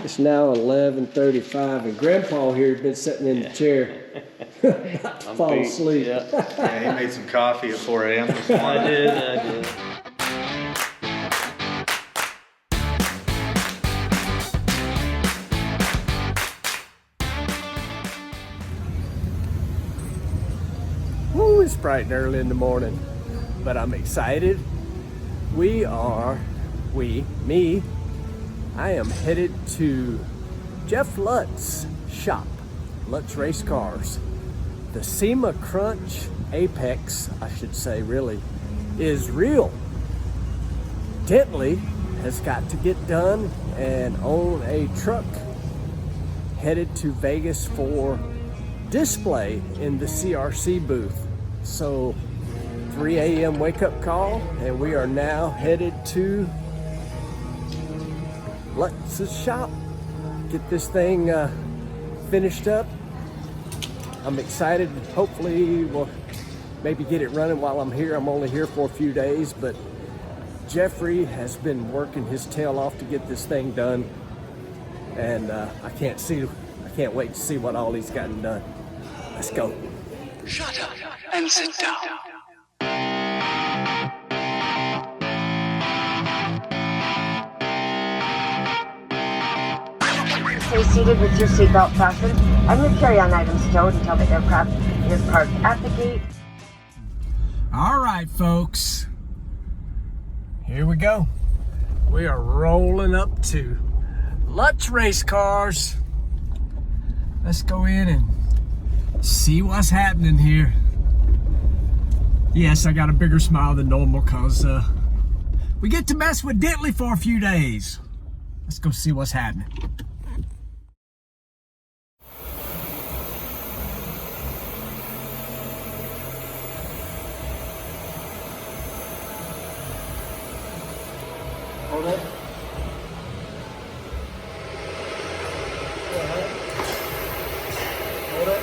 It's now 11:35, and Grandpa here has been sitting in the chair, about to fall asleep. Yeah, he made some coffee at 4 a.m. this morning. I did. Woo, it's bright and early in the morning, but I'm excited. I am headed to Jeff Lutz's shop, Lutz Race Cars. The SEMA Crunch Aapex, I should say really, is real. Dentley has got to get done and own a truck headed to Vegas for display in the CRC booth. So 3 a.m. wake up call, and we are now headed to Lutz's shop. Get this thing finished up. I'm excited. Hopefully we'll maybe get it running while I'm here. I'm only here for a few days, but Jeffrey has been working his tail off to get this thing done, and I can't wait to see what all he's gotten done. Let's go. Shut up and sit down. Stay seated with your seatbelt fastened and your carry-on items stowed until the aircraft is parked at the gate. All right, folks. Here we go. We are rolling up to Lutz Race Cars. Let's go in and see what's happening here. Yes, I got a bigger smile than normal because we get to mess with Dentley for a few days. Let's go see what's happening. Hold it. Hold it.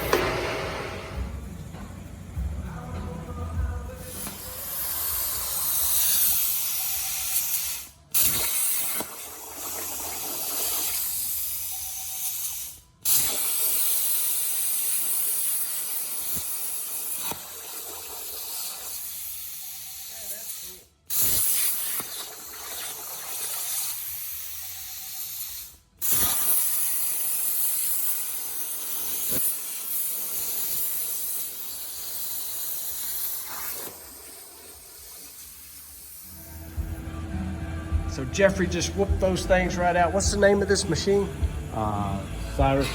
So Jeffrey just whooped those things right out. What's the name of this machine? Cyrus.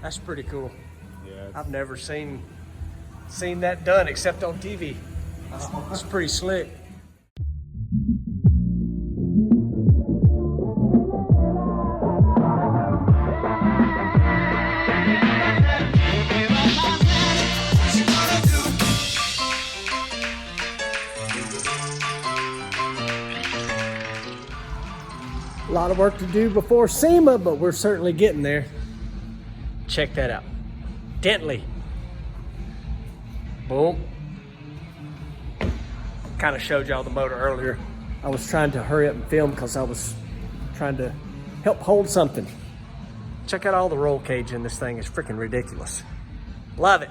That's pretty cool. Yeah. I've never seen that done except on TV. It's pretty slick. A lot of work to do before SEMA, but we're certainly getting there. Check that out. Dentley. Boom. Kind of showed y'all the motor earlier. I was trying to hurry up and film because I was trying to help hold something. Check out all the roll cage in this thing. It's freaking ridiculous. Love it.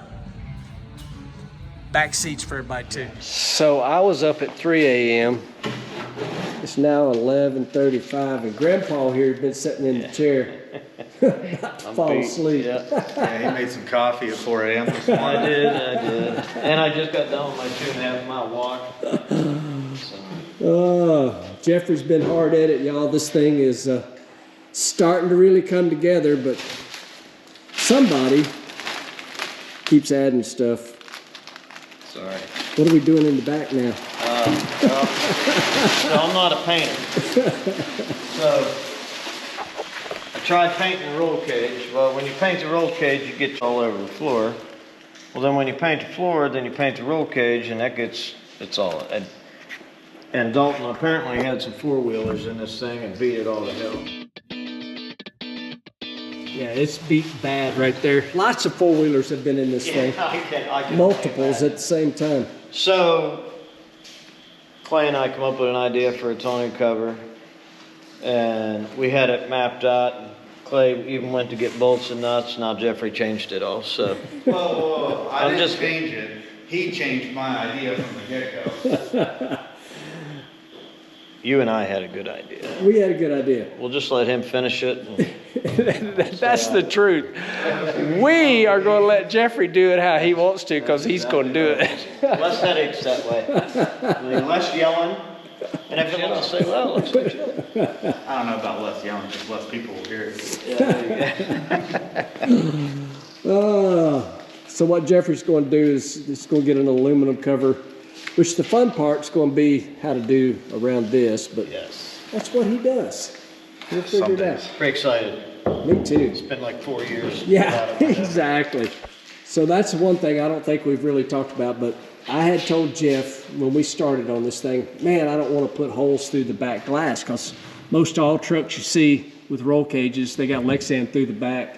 Back seats for everybody too. So I was up at 3 a.m. It's now 11:35, and Grandpa here has been sitting in the chair, about to fall asleep. Yeah, he made some coffee at 4 a.m. this morning. I did. And I just got done with my 2.5 mile walk. Jeffrey's been hard at it, y'all. This thing is starting to really come together, but somebody keeps adding stuff. Sorry. What are we doing in the back now? So I'm not a painter. So I tried painting the roll cage. Well, when you paint the roll cage, you get all over the floor. Well, then when you paint the floor, then you paint the roll cage, and it's all. And Dalton apparently had some four-wheelers in this thing and beat it all to hell. Yeah, it's beat bad right there. Lots of four-wheelers have been in this thing. I can Multiples at the same time. So Clay and I come up with an idea for a tonneau cover, and we had it mapped out. And Clay even went to get bolts and nuts. Now Jeffrey changed it all. So Whoa, I I'm didn't just- change it. He changed my idea from the get-go. you and I had a good idea. We had a good idea. We'll just let him finish it. That's the truth. We are going to let Jeffrey do it how he wants to because he's going to do it. Less headaches that way. Less yelling. And if it looks, say, well, it looks like yelling. I don't know about less yelling, just less people will hear it. Yeah, there you go. So what Jeffrey's going to do is he's going to get an aluminum cover, which the fun part's going to be how to do around this, but Yes. that's what he does. He'll figure it out. Very excited. Me too. It's been like 4 years. Yeah, exactly. So that's one thing I don't think we've really talked about, but I had told Jeff when we started on this thing, man, I don't want to put holes through the back glass because most all trucks you see with roll cages, they got Lexan through the back.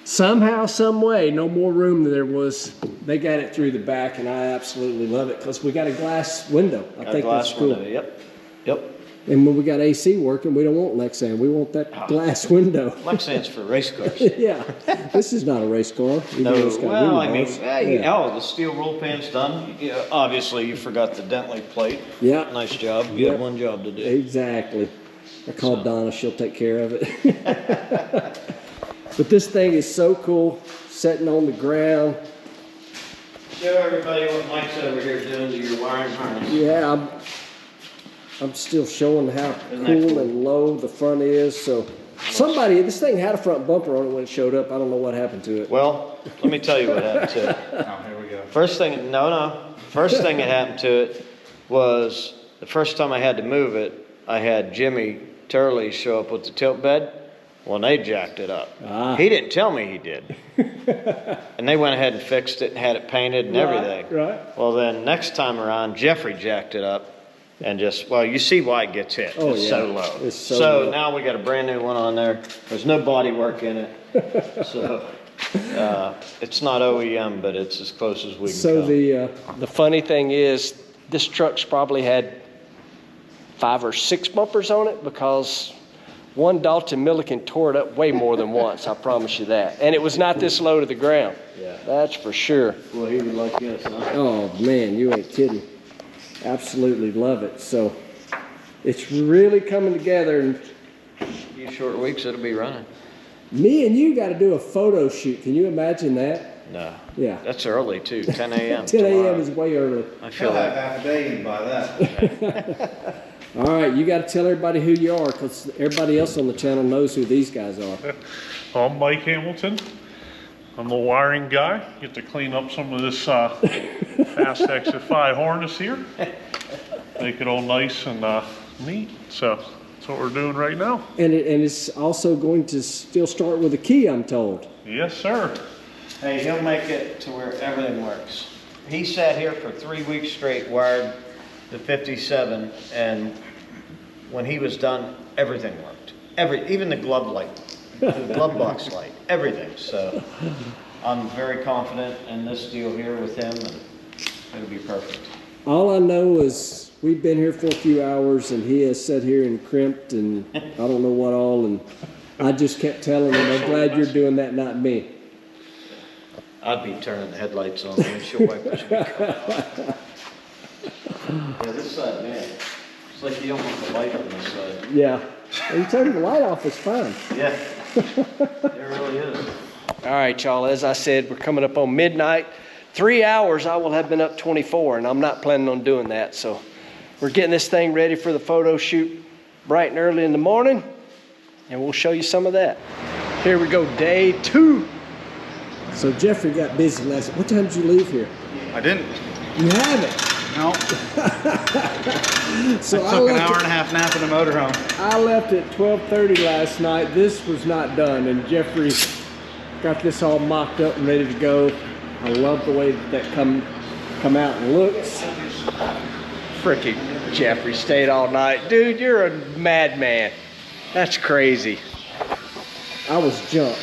Somehow, some way, no more room than there was. They got it through the back, and I absolutely love it because we got a glass window. I think that's cool. Window. Yep. Yep. And when we got AC working, we don't want Lexan. We want that glass window. Lexan's for race cars. Yeah, this is not a race car. even No, though it's got well, I wheel mean, bars. the steel roll pan's done. Yeah, obviously, you forgot the Dentley plate. Yeah. Nice job. You had one job to do. Exactly. I called Donna. She'll take care of it. But this thing is so cool, sitting on the ground. Show everybody what Mike's over here doing to your wiring harness. Yeah, I'm still showing how Isn't that cool cool? and low the front is. So this thing had a front bumper on it when it showed up. I don't know what happened to it. Well, let me tell you what happened to it. Oh, here we go. First thing that happened to it was the first time I had to move it, I had Jimmy Turley show up with the tilt bed. Well, they jacked it up. He didn't tell me he did. And they went ahead and fixed it and had it painted and everything. Right. Well, then next time around, Jeffrey jacked it up and you see why it gets hit. Oh, It's yeah. so low. It's so low. Now we got a brand new one on there. There's no body work in it. So it's not OEM, but it's as close as we can So come. the funny thing is, this truck's probably had 5 or 6 bumpers on it because one Dalton Milliken tore it up way more than once. I promise you that. And it was not this low to the ground. Yeah. That's for sure. Well, he would like this, huh? Oh man, you ain't kidding. Absolutely love it. So it's really coming together, and A few short weeks, it'll be running. me and you got to do a photo shoot. Can you imagine that? No. Yeah. That's early too, 10 a.m. 10 a.m. tomorrow. is way early. I feel He'll have like half a day in by that. All right, you got to tell everybody who you are because everybody else on the channel knows who these guys are. I'm Mike Hamilton. I'm the wiring guy. Get to clean up some of this fast exit 5 harness here. Make it all nice and neat. So that's what we're doing right now. And it's also going to still start with a key, I'm told. Yes, sir. Hey, he'll make it to where everything works. He sat here for 3 weeks straight, wired the 57, and when he was done, everything worked. Even the glove light, the glove box light, everything. So I'm very confident in this deal here with him, and it'll be perfect. All I know is we've been here for a few hours and he has sat here and crimped and I don't know what all, and I just kept telling him, I'm glad you're doing that, not me. I'd be turning the headlights on, the windshield wipers would be coming off. Yeah, this side, man, it's like you don't want the light on this side. Yeah. Well, you turn the light off, it's fine. Yeah, it really is. All right, y'all, as I said, we're coming up on midnight. 3 hours, I will have been up 24, and I'm not planning on doing that. So we're getting this thing ready for the photo shoot bright and early in the morning, and we'll show you some of that. Here we go, day 2. So Jeffrey got busy last night. What time did you leave here? I didn't. You haven't. No. So I took an hour and a half nap in the motorhome. I left at 12:30 last night. This was not done, and Jeffrey got this all mocked up and ready to go. I love the way that come out and looks. Frickin' Jeffrey stayed all night. Dude, you're a madman. That's crazy. I was jumped.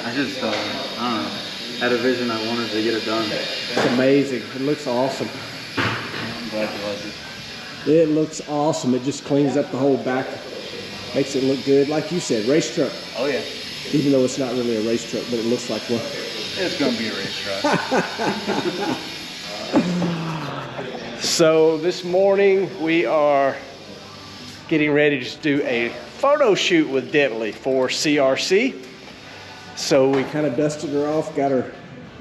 I just, I don't know, had a vision. I wanted to get it done. It's amazing. It looks awesome. I'm glad you like it. It looks awesome. It just cleans up the whole back. Makes it look good. Like you said, race truck. Oh yeah. Even though it's not really a race truck, but it looks like one. It's gonna be a race truck. So this morning we are getting ready to do a photo shoot with Dentley for CRC. So we kind of dusted her off, got her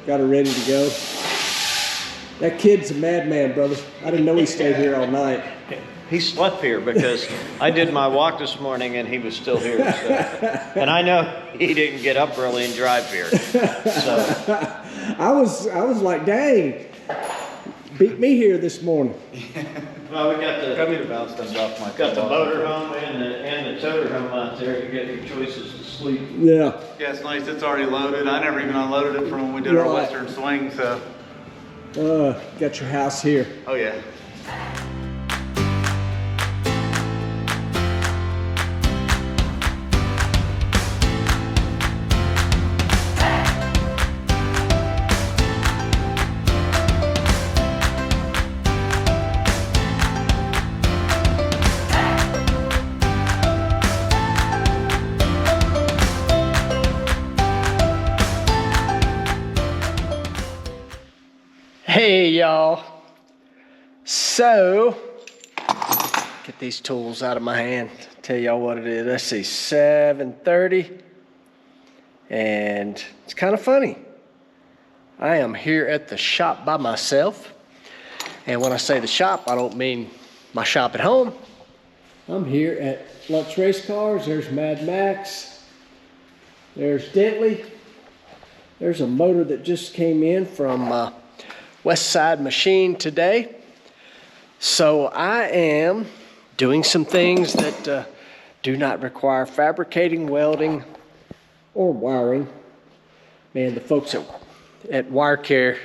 ready to go. That kid's a madman, brother. I didn't know he stayed here all night. He slept here because I did my walk this morning and he was still here. So. And I know he didn't get up early and drive here. So I was like, dang, beat me here this morning. well, we got the motor home and the toter home out there. You get your choices to sleep. Yeah. Yeah, it's nice. It's already loaded. I never even unloaded it from when we did our Western swing. So. Got your house here. Oh yeah. Hey y'all, so get these tools out of my hand, tell y'all what it is. Let's see, 7:30, and it's kind of funny. I am here at the shop by myself, and when I say the shop, I don't mean my shop at home. I'm here at Lux Race Cars. There's Mad Max, there's Dentley, there's a motor that just came in from West Side Machine today. So I am doing some things that do not require fabricating, welding, or wiring. Man, the folks at Wire Care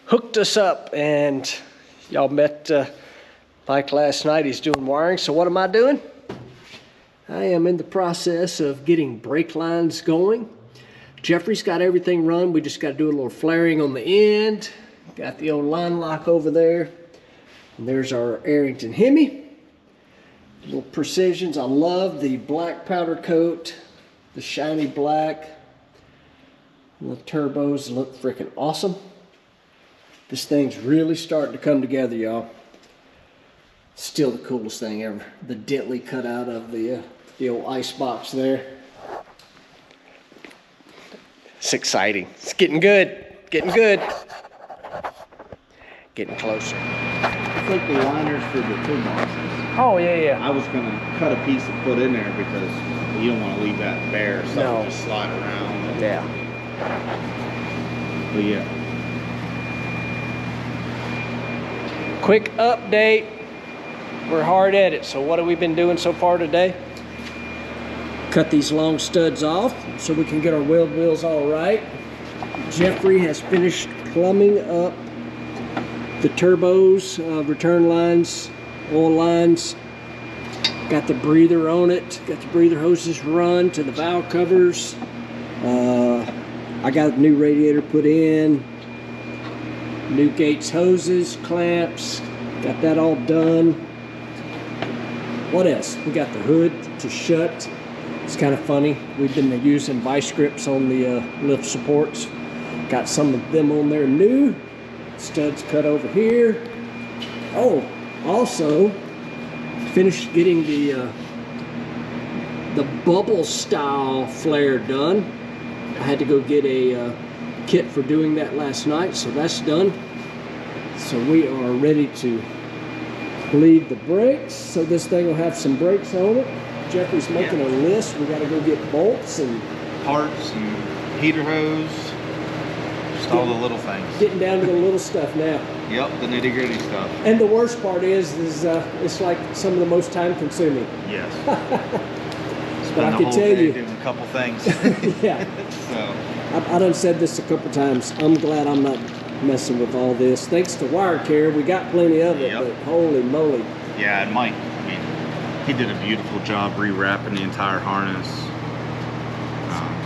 hooked us up, and y'all met Mike last night. He's doing wiring. So what am I doing? I am in the process of getting brake lines going. Jeffrey's got everything run. We just got to do a little flaring on the end. Got the old line lock over there. And there's our Arrington Hemi. Little precisions. I love the black powder coat. The shiny black. And the turbos look freaking awesome. This thing's really starting to come together, y'all. Still the coolest thing ever. The Dentley cut out of the old ice box there. It's exciting. It's getting good. Getting good. Getting closer. It's like the liners for the toolboxes. Oh, yeah. I was gonna cut a piece and put in there because you don't want to leave that bare. Something No. just slide around. Yeah. But yeah. Quick update. We're hard at it. So what have we been doing so far today? Cut these long studs off so we can get our weld wheels all right. Jeffrey has finished plumbing up the turbos, return lines, oil lines. Got the breather on it. Got the breather hoses run to the valve covers. I got a new radiator put in. New gates hoses, clamps. Got that all done. What else? We got the hood to shut. It's kind of funny. We've been using vice grips on the lift supports. Got some of them on there new. Studs cut over here. Oh, also finished getting the bubble style flare done. I had to go get a kit for doing that last night, so that's done. So we are ready to bleed the brakes. So this thing will have some brakes on it. Jeffrey's making a list. We got to go get bolts and Parts and heater hose. Just all the little things. getting down to the little stuff now. Yep, the nitty gritty stuff. And the worst part is it's like some of the most time consuming. Yes. But I Spend the can whole tell day you, doing a couple things. yeah, So I done said this a couple times. I'm glad I'm not messing with all this. Thanks to Wire Care, we got plenty of it, Yep. but holy moly. yeah, and Mike, I mean, he did a beautiful job rewrapping the entire harness.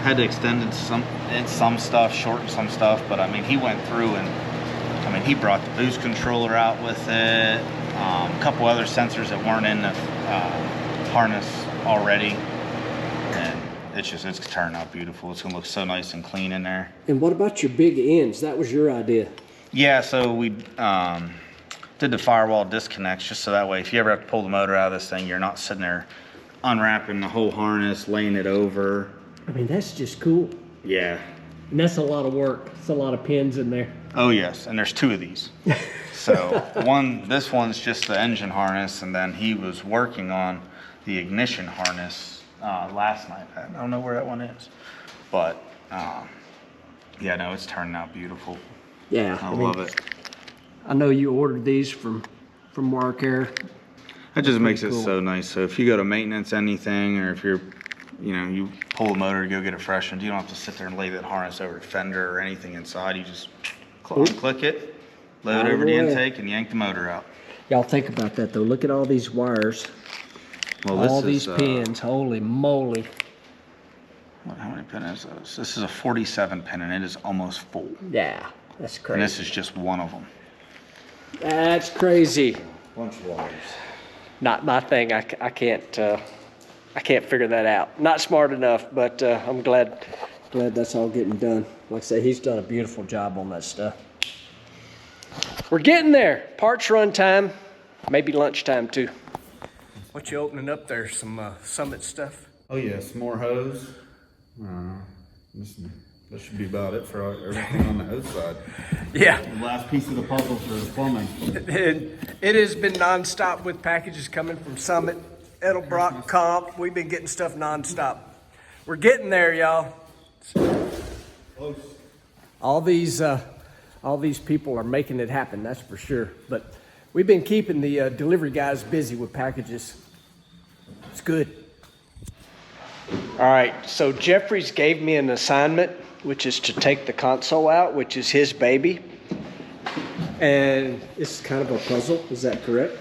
Had to extend it some stuff, shorten some stuff, but I mean, he went through and I mean, he brought the boost controller out with it. a couple other sensors that weren't in the harness already. And it's turned out beautiful. It's gonna look so nice and clean in there. And what about your big ends? That was your idea. Yeah, so we did the firewall disconnects just so that way if you ever have to pull the motor out of this thing, you're not sitting there unwrapping the whole harness, laying it over. I mean, that's just cool. Yeah. And that's a lot of work. It's a lot of pins in there. Oh yes, and there's 2 of these. So this one's just the engine harness, and then he was working on the ignition harness last night. I don't know where that one is, but yeah, no, it's turning out beautiful. Yeah, I love it. I know you ordered these from Warcare. That just makes it so nice. So if you go to maintenance anything, or if you're, you pull the motor to go get it freshened, you don't have to sit there and lay that harness over the fender or anything inside. You just click it, load it over the intake, and yank the motor out. Y'all think about that though. Look at all these wires. Well, all these pins. Holy moly. How many pins is this? This is a 47 pin, and it is almost full. Yeah, that's crazy. And this is just one of them. That's crazy. Bunch of wires. Not my thing. I can't figure that out. Not smart enough, but I'm glad that's all getting done. Like I say, he's done a beautiful job on that stuff. We're getting there. Parts run time, maybe lunchtime too. What you opening up there? Some Summit stuff? Oh yeah, some more hose. That should be about it for everything on the hose side. Yeah. The last piece of the puzzle for the plumbing. It has been nonstop with packages coming from Summit, Edelbrock, Comp. We've been getting stuff nonstop. We're getting there, y'all. Close. All these people are making it happen, that's for sure. But we've been keeping the delivery guys busy with packages. It's good. All right, so Jeffrey's gave me an assignment, which is to take the console out, which is his baby. And it's kind of a puzzle, is that correct?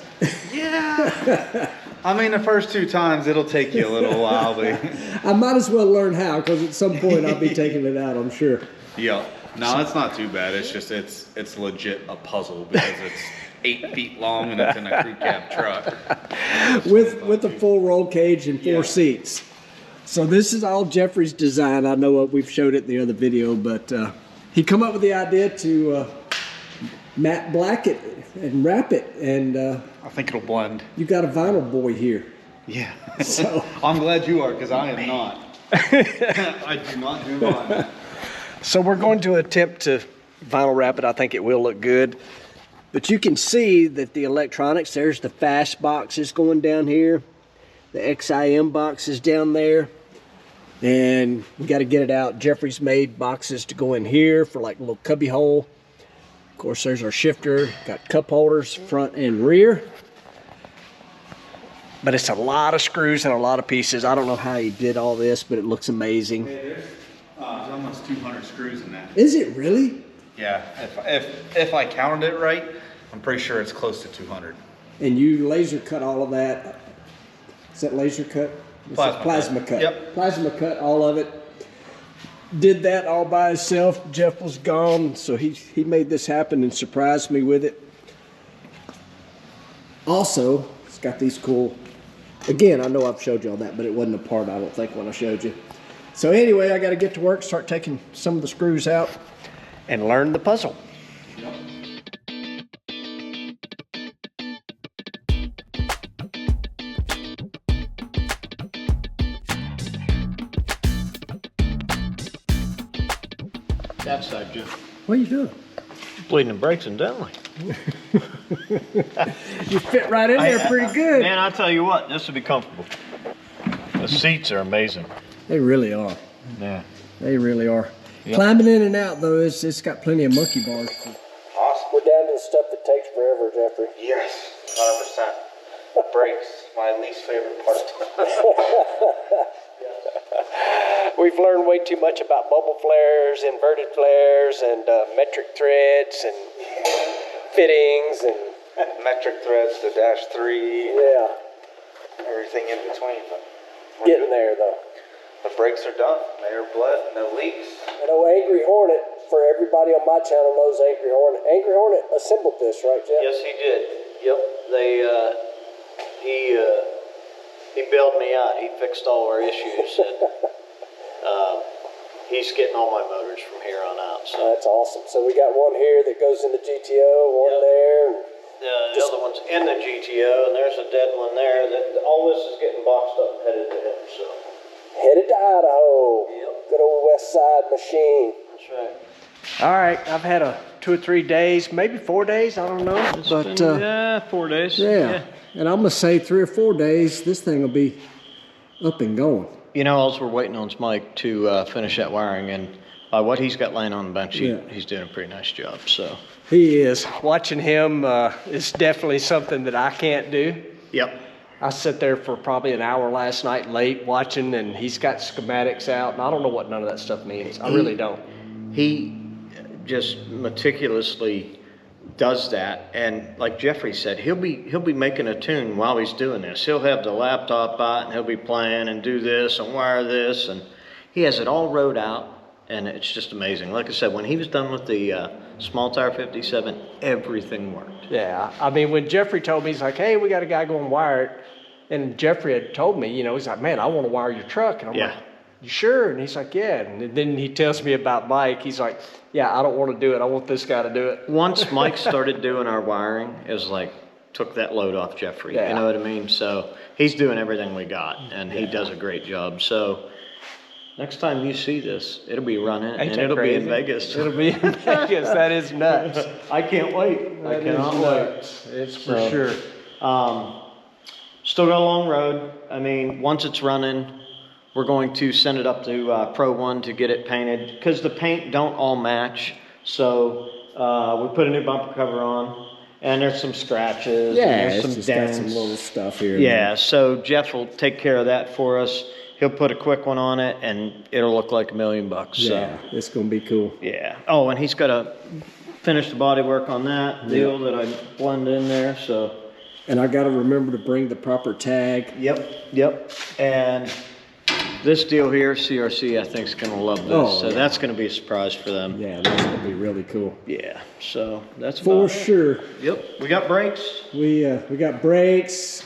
Yeah. I mean, the first 2 times it'll take you a little while, but I might as well learn how, because at some point I'll be taking it out, I'm sure. yeah. No, it's not too bad. It's just it's legit a puzzle because it's 8 feet long and it's in a crew cab truck. With a full roll cage and 4 seats. So this is all Jeffrey's design. I know we've showed it in the other video, but he come up with the idea to matte black it and wrap it, and I think it'll blend. You got a vinyl boy here. Yeah. So I'm glad you are, because I am not. I do not do vinyl. So we're going to attempt to vinyl wrap it. I think it will look good. But you can see that the electronics, there's the fast boxes going down here. The XIM box is down there. And we got to get it out. Jeffrey's made boxes to go in here for like a little cubby hole. Of course, there's our shifter. Got cup holders front and rear. But it's a lot of screws and a lot of pieces. I don't know how he did all this, but it looks amazing. There's almost 200 screws in that. Is it really? Yeah, if I counted it right, I'm pretty sure it's close to 200. And you laser cut all of that. Is that laser cut? Plasma cut. Yep. Plasma cut all of it. Did that all by himself. Jeff was gone, so he made this happen and surprised me with it. Also, it's got these cool, again, I know I've showed you all that, but it wasn't a part, I don't think, when I showed you. So anyway, I got to get to work, start taking some of the screws out, and learn the puzzle. Yep. That side, Jim. What are you doing? Bleeding and brakes in Dentley. You fit right in there pretty good. Man, I'll tell you what, this will be comfortable. The seats are amazing. They really are. Yeah. They really are. Yep. Climbing in and out, though, it's got plenty of monkey bars. Awesome. We're down to the stuff that takes forever, Jeffrey. Yes, 100%. Brakes, my least favorite part. We've learned way too much about bubble flares, inverted flares, and metric threads, and fittings, and Metric threads, the -3, yeah, everything in between. But we're getting good. there though. The brakes are done. They are bled, no leaks. I know Angry Hornet, for everybody on my channel knows Angry Hornet. Angry Hornet assembled this, right, Jeff? Yes, he did. Yep, he bailed me out. He fixed all our issues, and he's getting all my motors from here on out. So That's awesome. So we got one here that goes in the GTO, one there. And the other one's in the GTO, and there's a dead one there. That all this is getting boxed up and headed to him. So headed to Idaho. Yep. Good old West Side machine. that's right. All right, I've had 2 or 3 days, maybe 4 days, I don't know. But Yeah, 4 days. yeah, and I'm gonna say 3 or 4 days, this thing will be up and going. You know, all we're waiting on is Mike to finish that wiring, and by what he's got laying on the bench, he's doing a pretty nice job. So He is. Watching him is definitely something that I can't do. yep. I sat there for probably an hour last night late watching, and he's got schematics out, and I don't know what none of that stuff means. I really don't. He just meticulously does that, and like Jeffrey said, he'll be making a tune while he's doing this. He'll have the laptop out and he'll be playing and do this and wire this, and he has it all wrote out, and it's just amazing. Like I said, when he was done with the small tire 57, everything worked. Yeah, I mean, when Jeffrey told me, he's like, hey, we got a guy going to wire it, and Jeffrey had told me, you know, he's like, man, I want to wire your truck, and I'm like, you sure? And he's like, yeah. And then he tells me about Mike. He's like, yeah, I don't want to do it. I want this guy to do it. Once Mike started doing our wiring, it was like, took that load off Jeffrey. Yeah. You know what I mean? So he's doing everything we got, and he does a great job. So next time you see this, it'll be running, and it'll be in Vegas. It'll be in Vegas. That is nuts. I can't wait. I cannot wait. It's for sure. Still got a long road. I mean, once it's running, we're going to send it up to Pro One to get it painted, because the paint don't all match. So we put a new bumper cover on, and there's some scratches. Yeah, and there's it's some just dents. got some little stuff here. Yeah, so Jeff will take care of that for us. He'll put a quick one on it, and it'll look like $1 million. Yeah, it's gonna be cool. Yeah. Oh, and he's got to finish the body work on that deal that I blend in there. So. And I got to remember to bring the proper tag. Yep. And this deal here, CRC, I think is going to love this. Oh, so yeah. that's going to be a surprise for them. Yeah, that's gonna be really cool. Yeah. So that's For about it. sure. Yep. We got brakes. We got brakes.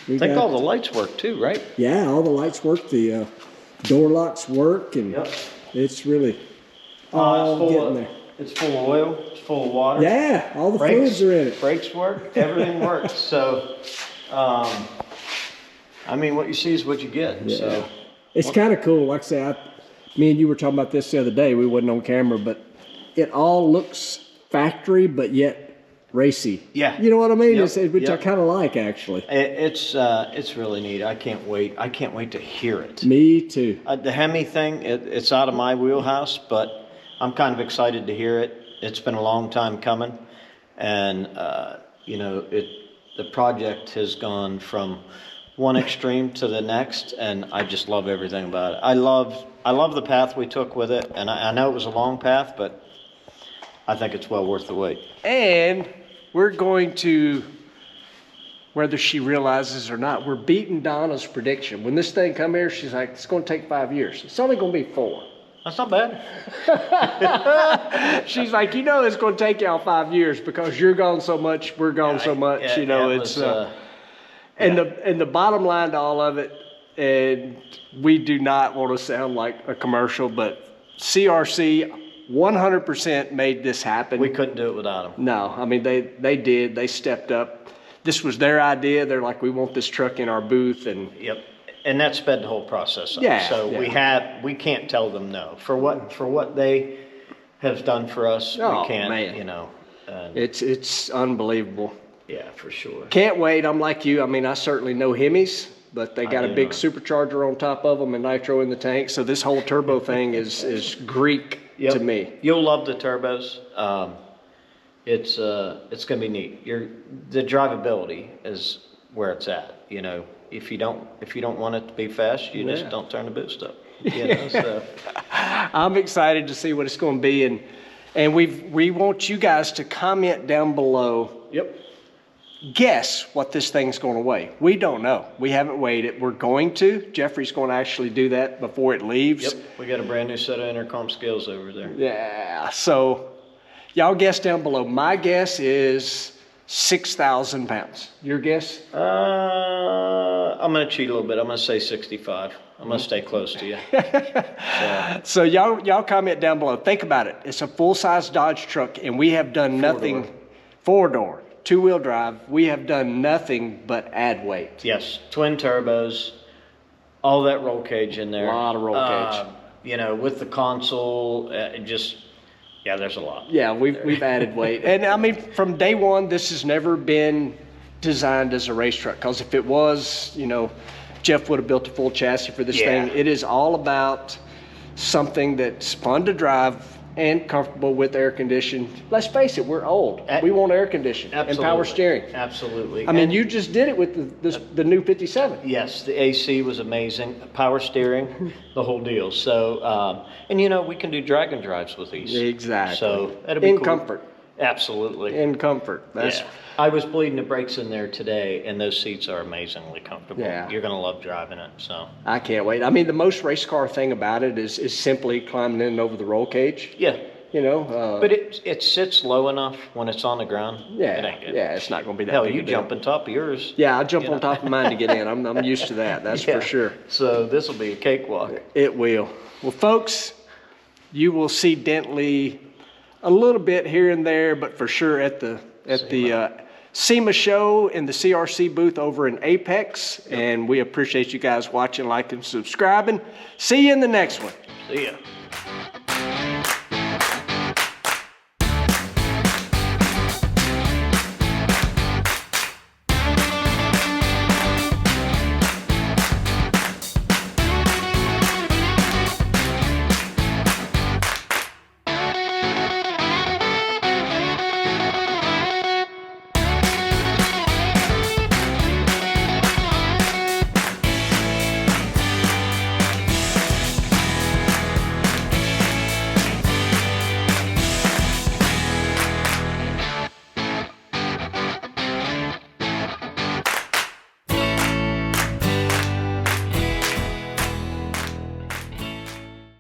I think all the lights work too, right? Yeah, all the lights work. The door locks work, and Yep. it's really all getting there. It's full of oil. It's full of water. Yeah, all the fluids are in it. Brakes work. Everything works. So, I mean, what you see is what you get. Yeah. So It's kind of cool. Like I say, me and you were talking about this the other day. We wasn't on camera, but it all looks factory, but yet racy. Yeah. You know what I mean? Yep. Which I Yep. kind of like, actually. it's really neat. I can't wait. I can't wait to hear it. Me too. The Hemi thing, it's out of my wheelhouse, but I'm kind of excited to hear it. It's been a long time coming, and you know, the project has gone from one extreme to the next, and I just love everything about it. I love the path we took with it, and I know it was a long path, but I think it's well worth the wait. And we're going to, whether she realizes or not, we're beating Donna's prediction. When this thing come here, she's like, it's going to take 5 years. It's only going to be 4. That's not bad. She's like, you know, it's going to take y'all 5 years because you're gone so much, we're gone so much. Yeah, you know, it it's was, and the bottom line to all of it, and we do not want to sound like a commercial, but CRC 100% made this happen. we couldn't do it without them. No, I mean, they did. They stepped up. This was their idea. They're like, we want this truck in our booth, and Yep. And that sped the whole process up. Yeah, So yeah. we can't tell them no. For what they have done for us, Oh, we can't, man. you know. And it's unbelievable. yeah, for sure. Can't wait. I'm like you. I mean, I certainly know Hemis, but they got a do big not. supercharger on top of them and nitro in the tank. So this whole turbo thing is Greek Yep. to me. You'll love the turbos. It's gonna be neat. The drivability is where it's at. You know, if you don't want it to be fast, you Yeah. just don't turn the boost up. You know, so I'm excited to see what it's going to be, and we want you guys to comment down below. yep. Guess what this thing's going to weigh. We don't know. We haven't weighed it. We're going to. Jeffrey's going to actually do that before it leaves. Yep. We got a brand new set of intercom scales over there. Yeah. So y'all guess down below. My guess is 6,000 pounds. Your guess? I'm gonna cheat a little bit. I'm gonna say 65. I'm gonna stay close to you. So y'all comment down below. Think about it. It's a full-size Dodge truck, and we have done nothing. Four-door, two-wheel drive. We have done nothing but add weight. Yes, twin turbos, all that roll cage in there. A lot of roll cage. You know, with the console, yeah, there's a lot. Yeah, we've added weight. And I mean, from day one, this has never been designed as a race truck, because if it was, you know, Jeff would have built a full chassis for this thing. It is all about something that's fun to drive and comfortable with air conditioning. Let's face it, we're old. We want air conditioning and power steering. Absolutely. I mean, you just did it with the new 57. Yes, the AC was amazing. Power steering, the whole deal. So, and you know, we can do drag drives with these. Exactly. So that'll be in cool. comfort. Absolutely. In comfort. That's. Yeah. I was bleeding the brakes in there today, and those seats are amazingly comfortable. Yeah. You're gonna love driving it. So I can't wait. I mean, the most race car thing about it is simply climbing in over the roll cage. yeah. You know. But it sits low enough when it's on the ground. Yeah. It ain't good. Yeah. It's not going to be that. Hell, big you a deal. jump on top of yours. Yeah, I jump on top of mine to get in. I'm used to that. That's for sure. So this will be a cakewalk. It will. Well, folks, you will see Dentley a little bit here and there, but for sure at the SEMA show in the CRC booth over in Aapex. And we appreciate you guys watching, liking, subscribing. See you in the next one. See ya.